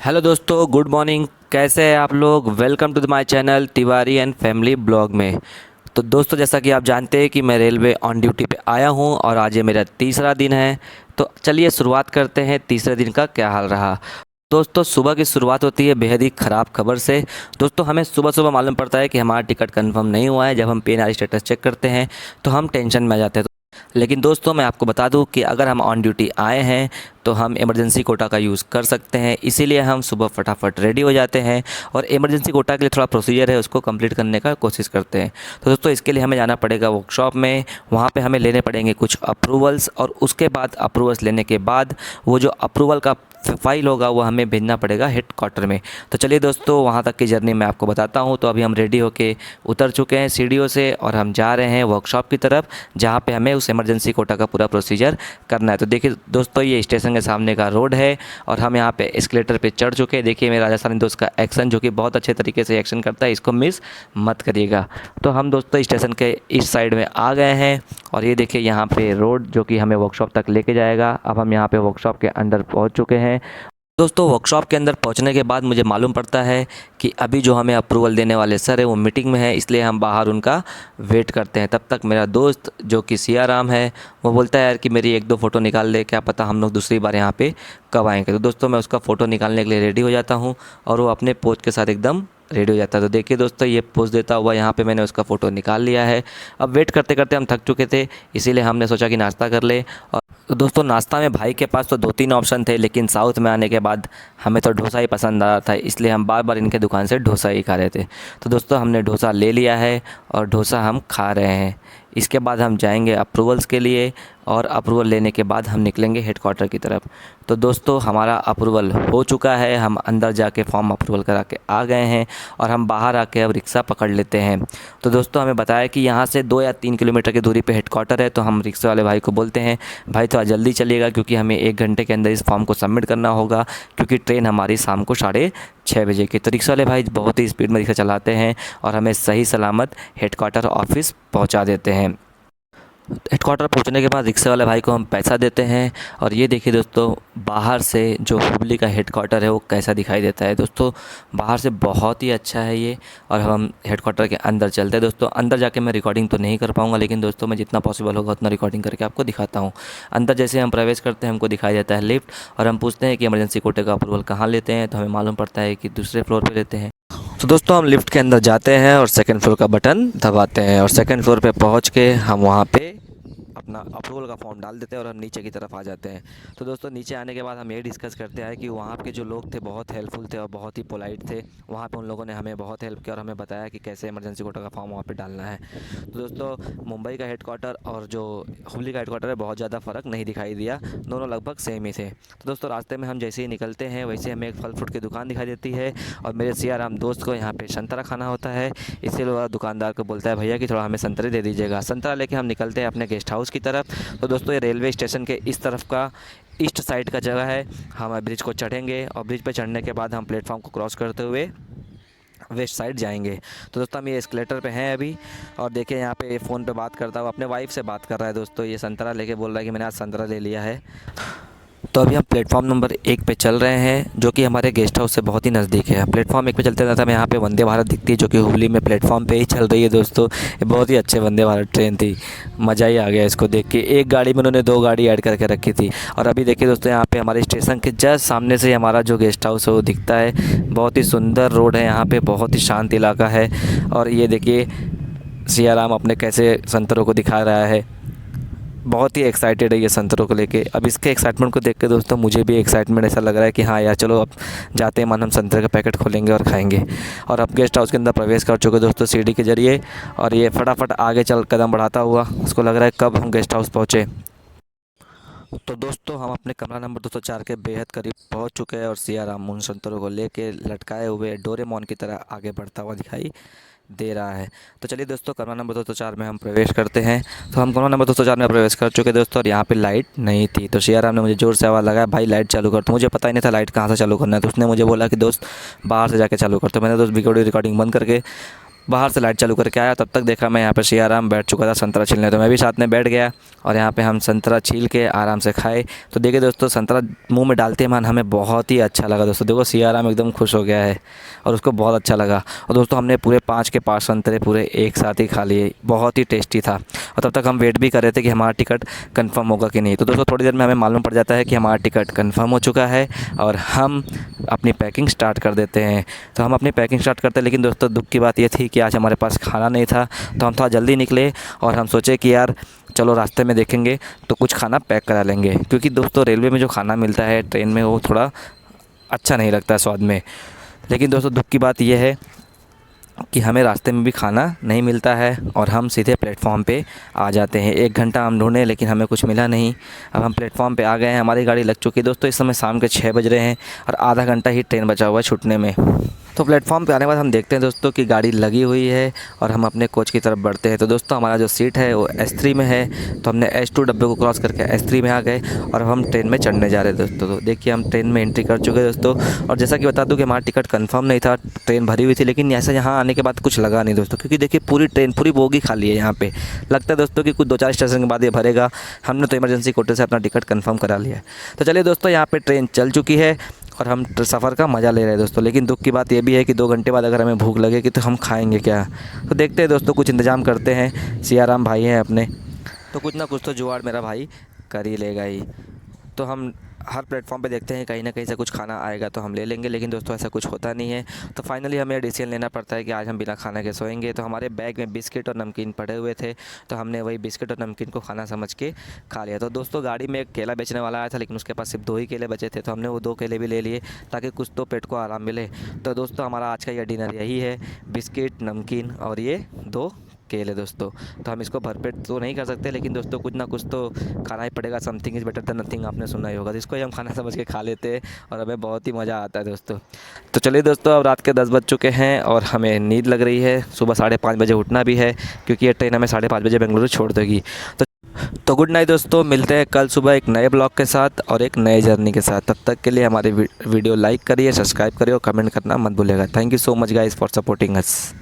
Hello दोस्तों, good morning. कैसे हैं आप लोग? Welcome to my channel Tiwari and family blog में। तो दोस्तों, जैसा कि आप जानते हैं कि मैं रेलवे ऑन ड्यूटी पे आया हूं और आज ये मेरा तीसरा दिन है। तो चलिए शुरुआत करते हैं तीसरे दिन का क्या हाल रहा। दोस्तों, सुबह की शुरुआत होती है बेहद ही ख़राब खबर से। दोस्तों, हमें सुबह सुबह मालूम पड़ता है कि हमारा टिकट कंफर्म नहीं हुआ है। जब हम पीएनआर स्टेटस चेक करते हैं तो हम टेंशन में आ जाते हैं। लेकिन दोस्तों, मैं आपको बता दूं कि अगर हम ऑन ड्यूटी आए हैं तो हम इमरजेंसी कोटा का यूज़ कर सकते हैं। इसीलिए हम सुबह फटाफट रेडी हो जाते हैं और इमरजेंसी कोटा के लिए थोड़ा प्रोसीजर है, उसको कंप्लीट करने का कोशिश करते हैं। तो दोस्तों, इसके लिए हमें जाना पड़ेगा वर्कशॉप में। वहाँ पे हमें लेने पड़ेंगे कुछ अप्रूवल्स और उसके बाद अप्रूवल्स लेने के बाद वो जो अप्रूवल का फाइल होगा वो हमें भेजना पड़ेगा हेड क्वार्टर में। तो चलिए दोस्तों, वहाँ तक की जर्नी मैं आपको बताता हूँ। तो अभी हम रेडी होके उतर चुके हैं सीढ़ियों से और हम जा रहे हैं वर्कशॉप की तरफ, जहाँ पे हमें उस इमरजेंसी कोटा का पूरा प्रोसीजर करना है। तो देखिए दोस्तों, ये स्टेशन के सामने का रोड है और हम यहाँ पे एस्केलेटर पे चढ़ चुके हैं। देखिए मेरे राजस्थानी दोस्त का एक्शन, जो कि बहुत अच्छे तरीके से एक्शन करता है, इसको मिस मत करिएगा। तो हम दोस्तों स्टेशन के इस साइड में आ गए हैं और ये देखिए यहाँ पे रोड जो कि हमें वर्कशॉप तक लेके जाएगा। अब हम यहाँ पे वर्कशॉप के अंदर पहुँच चुके हैं। दोस्तों, वर्कशॉप के अंदर पहुंचने के बाद मुझे मालूम पड़ता है कि अभी जो हमें अप्रूवल देने वाले सर है वो मीटिंग में है, इसलिए हम बाहर उनका वेट करते हैं। तब तक मेरा दोस्त जो कि सियाराम है वो बोलता है यार कि मेरी एक दो फ़ोटो निकाल ले, क्या पता हम लोग दूसरी बार यहाँ पे कब आएंगे। तो दोस्तों, मैं उसका फ़ोटो निकालने के लिए रेडी हो जाता हूँ और वो अपने पोज के साथ एकदम रेडी हो जाता है। तो देखिए दोस्तों, ये पोज देता हुआ यहाँ पे मैंने उसका फ़ोटो निकाल लिया है। अब वेट करते करते हम थक चुके थे, इसीलिए हमने सोचा कि नाश्ता कर ले। और तो दोस्तों, नाश्ता में भाई के पास तो दो तीन ऑप्शन थे, लेकिन साउथ में आने के बाद हमें तो डोसा ही पसंद आ रहा था, इसलिए हम बार बार इनके दुकान से डोसा ही खा रहे थे। तो दोस्तों, हमने डोसा ले लिया है और डोसा हम खा रहे हैं। इसके बाद हम जाएंगे अप्रूवल्स के लिए और अप्रूवल लेने के बाद हम निकलेंगे हेडक्वार्टर की तरफ। तो दोस्तों, हमारा अप्रूवल हो चुका है, हम अंदर जाके फॉर्म अप्रूवल करा के आ गए हैं और हम बाहर आके अब रिक्शा पकड़ लेते हैं। तो दोस्तों, हमें बताया कि यहाँ से 2 या 3 किलोमीटर की दूरी पे हेडक्वार्टर है। तो हम रिक्शा वाले भाई को बोलते हैं, भाई थोड़ा जल्दी चलिएगा क्योंकि हमें 1 घंटे के अंदर इस फॉर्म को सबमिट करना होगा, क्योंकि ट्रेन हमारी शाम को 6:30 बजे की। तो रिक्शा वाले भाई बहुत ही स्पीड में रिक्शा चलाते हैं और हमें सही सलामत हेडक्वार्टर ऑफिस पहुँचा देते हैं। हेडक्वार्टर पहुंचने के बाद रिक्शे वाले भाई को हम पैसा देते हैं और ये देखिए दोस्तों, बाहर से जो हुबली का हेडक्वार्टर है वो कैसा दिखाई देता है। दोस्तों, बाहर से बहुत ही अच्छा है ये। और हम हेडक्वार्टर के अंदर चलते हैं। दोस्तों, अंदर जाके मैं रिकॉर्डिंग तो नहीं कर पाऊँगा, लेकिन दोस्तों मैं जितना पॉसिबल होगा उतना रिकॉर्डिंग करके आपको दिखाता हूँ। अंदर जैसे हम प्रवेश करते हैं हमको दिखाई देता है लिफ्ट और हम पूछते हैं कि इमरजेंसी कोटे का अप्रूवल कहाँ लेते हैं, तो हमें मालूम पड़ता है कि दूसरे फ्लोर पर लेते हैं। तो दोस्तों, हम लिफ्ट के अंदर जाते हैं और सेकंड फ्लोर का बटन दबाते हैं और सेकंड फ्लोर पे पहुंच के हम वहां पे अपना अप्रूवल का फॉर्म डाल देते हैं और हम नीचे की तरफ आ जाते हैं। तो दोस्तों, नीचे आने के बाद हम ये डिस्कस करते हैं कि वहाँ के जो लोग थे बहुत हेल्पफुल थे और बहुत ही पोलाइट थे। वहाँ पे उन लोगों ने हमें बहुत हेल्प किया और हमें बताया कि कैसे इमरजेंसी कोटा का फॉर्म वहाँ पे डालना है। तो दोस्तों, मुंबई का हेडक्वार्टर और जो हुबली का हेडक्वार्टर है बहुत ज़्यादा फ़र्क नहीं दिखाई दिया, दोनों लगभग सेम ही थे। तो दोस्तों, रास्ते में हम जैसे ही निकलते हैं वैसे हमें एक फल फ्रूट की दुकान दिखाई देती है और मेरे सियाराम दोस्त को यहाँ पे संतरा खाना होता है, इसलिए वो दुकानदार को बोलता है भैया कि थोड़ा हमें संतरे दे दीजिएगा। संतरा लेके हम निकलते हैं अपने गेस्ट हाउस की तरफ। तो दोस्तों, ये रेलवे स्टेशन के इस तरफ का ईस्ट साइड का जगह है। हम ब्रिज को चढ़ेंगे और ब्रिज पे चढ़ने के बाद हम प्लेटफॉर्म को क्रॉस करते हुए वेस्ट साइड जाएंगे। तो दोस्तों, हम ये एस्केलेटर पे हैं अभी और देखिए यहाँ पे फ़ोन पे बात करता हुआ अपने वाइफ से बात कर रहा है। दोस्तों, ये संतरा लेके बोल रहा है कि मैंने आज संतरा ले लिया है। तो अभी हम प्लेटफॉर्म नंबर 1 पे चल रहे हैं, जो कि हमारे गेस्ट हाउस से बहुत ही नज़दीक है। प्लेटफॉर्म 1 पे चलते रहता हमें यहाँ पे वंदे भारत दिखती है, जो कि हुबली में प्लेटफॉर्म पे ही चल रही है। दोस्तों, ये बहुत ही अच्छे वंदे भारत ट्रेन थी, मज़ा ही आ गया इसको देख के। एक गाड़ी में उन्होंने 2 गाड़ी ऐड करके रखी थी। और अभी देखिए दोस्तों, यहाँ पे हमारे स्टेशन के जस्ट सामने से हमारा जो गेस्ट हाउस है वो दिखता है। बहुत ही सुंदर रोड है यहाँ पर, बहुत ही शांत इलाका है। और ये देखिए सियाराम अपने कैसे संतरों को दिखा रहा है, बहुत ही एक्साइटेड है ये संतरों को लेके। अब इसके एक्साइटमेंट को देख के दोस्तों मुझे भी एक्साइटमेंट ऐसा लग रहा है कि हाँ यार चलो अब जाते हैं, मन हम संतरे का पैकेट खोलेंगे और खाएंगे। और अब गेस्ट हाउस के अंदर प्रवेश कर चुके दोस्तों सीढ़ी के ज़रिए, और ये फटाफट आगे चल कदम बढ़ाता हुआ, उसको लग रहा है कब हम गेस्ट हाउस पहुँचे। तो दोस्तों, हम अपने कमरा नंबर 204 के बेहद करीब पहुंच चुके हैं और सियाराम उन संतरों को लेके लटकाए हुए डोरेमोन की तरह आगे बढ़ता हुआ दिखाई दे रहा है। तो चलिए दोस्तों, कमरा नंबर 204 में हम प्रवेश करते हैं। तो हम कमरा नंबर 204 में प्रवेश कर चुके दोस्तों और यहाँ पे लाइट नहीं थी। तो सियाराम ने मुझे ज़ोर से आवाज़ लगाया, भाई लाइट चालू कर। तो मुझे पता ही नहीं था लाइट कहाँ से चालू करना है। तो उसने मुझे बोला कि दोस्त बाहर से जाके चालू कर। तो मैंने दोस्त वीडियो रिकॉर्डिंग बंद करके बाहर से लाइट चालू करके आया, तब तक देखा मैं यहाँ पे सियाराम बैठ चुका था संतरा छीलने, तो मैं भी साथ में बैठ गया और यहाँ पे हम संतरा छील के आराम से खाए। तो देखिए दोस्तों, संतरा मुंह में डालते मन हमें बहुत ही अच्छा लगा दोस्तों। देखो सियाराम एकदम खुश हो गया है और उसको बहुत अच्छा लगा। और दोस्तों हमने पूरे 5 के 5 संतरे पूरे एक साथ ही खा लिए, बहुत ही टेस्टी था। और तब तक हम वेट भी कर रहे थे कि हमारा टिकट कन्फर्म होगा कि नहीं। तो दोस्तों थोड़ी देर में हमें मालूम पड़ जाता है कि हमारा टिकट कन्फर्म हो चुका है और हम अपनी पैकिंग स्टार्ट कर देते हैं। तो हम अपनी पैकिंग स्टार्ट करते हैं, लेकिन दोस्तों दुख की बात ये थी कि आज हमारे पास खाना नहीं था। तो हम थोड़ा जल्दी निकले और हम सोचे कि यार चलो रास्ते में देखेंगे तो कुछ खाना पैक करा लेंगे, क्योंकि दोस्तों रेलवे में जो खाना मिलता है ट्रेन में वो थोड़ा अच्छा नहीं लगता है स्वाद में। लेकिन दोस्तों दुख की बात यह है कि हमें रास्ते में भी खाना नहीं मिलता है और हम सीधे प्लेटफॉर्म पे आ जाते हैं। 1 घंटा हम ढूंढे लेकिन हमें कुछ मिला नहीं। अब हम प्लेटफॉर्म पे आ गए हैं, हमारी गाड़ी लग चुकी है दोस्तों। इस समय शाम के 6 बज रहे हैं और आधा घंटा ही ट्रेन बचा हुआ है छूटने में। तो प्लेटफॉर्म पे आने के बाद हम देखते हैं दोस्तों कि गाड़ी लगी हुई है और हम अपने कोच की तरफ बढ़ते हैं। तो दोस्तों हमारा जो सीट है वो S3 में है, तो हमने S2 डब्बे को क्रॉस करके S3 में आ गए और अब हम ट्रेन में चढ़ने जा रहे हैं दोस्तों। तो देखिए हम ट्रेन में एंट्री कर चुके हैं दोस्तों। और जैसा कि बता दूं कि हमारा टिकट कंफर्म नहीं था, ट्रेन भरी हुई थी, लेकिन ऐसा यहाँ आने के बाद कुछ लगा नहीं दोस्तों, क्योंकि देखिए पूरी ट्रेन पूरी बोगी खाली है यहाँ पे। लगता है दोस्तों कि कुछ 2-4 स्टेशन के बाद ये भरेगा। हमने तो इमरजेंसी कोटे से अपना टिकट कंफर्म करा लिया है। तो चलिए दोस्तों, यहाँ पे ट्रेन चल चुकी है और हम सफ़र का मज़ा ले रहे हैं दोस्तों। लेकिन दुख की बात ये भी है कि 2 घंटे बाद अगर हमें भूख लगेगी तो हम खाएंगे क्या। तो देखते हैं दोस्तों, कुछ इंतज़ाम करते हैं। सियाराम भाई हैं अपने, तो कुछ ना कुछ तो जुगाड़ मेरा भाई कर ही लेगा ही। तो हम हर प्लेटफॉर्म पे देखते हैं कहीं ना कहीं से कुछ खाना आएगा तो हम ले लेंगे, लेकिन दोस्तों ऐसा कुछ होता नहीं है। तो फाइनली हमें डिसीजन लेना पड़ता है कि आज हम बिना खाना के सोएंगे। तो हमारे बैग में बिस्किट और नमकीन पड़े हुए थे, तो हमने वही बिस्किट और नमकीन को खाना समझ के खा लिया। तो दोस्तों गाड़ी में एक केला बेचने वाला आया था, लेकिन उसके पास सिर्फ 2 ही केले बचे थे, तो हमने वो 2 केले भी ले लिए ताकि कुछ तो पेट को आराम मिले। तो दोस्तों हमारा आज का यह डिनर यही है, बिस्किट, नमकीन और ये 2 केले दोस्तों। तो हम इसको भरपेट तो नहीं कर सकते, लेकिन दोस्तों कुछ ना कुछ तो खाना ही पड़ेगा। Something is better than nothing, आपने सुना ही होगा। तो इसको ही हम खाना समझ के खा लेते हैं और हमें बहुत ही मज़ा आता है दोस्तों। तो चलिए दोस्तों, अब रात के 10 बज चुके हैं और हमें नींद लग रही है। सुबह 5:30 बजे उठना भी है, क्योंकि ये ट्रेन हमें 5:30 बजे बेंगलुरु छोड़ देगी। तो गुड नाइट दोस्तों, मिलते हैं कल सुबह एक नए ब्लॉग के साथ और एक नए जर्नी के साथ। तब तक के लिए हमारी वीडियो लाइक करिए, सब्सक्राइब करिए और कमेंट करना मत भूलिएगा। Thank you so much guys for supporting us.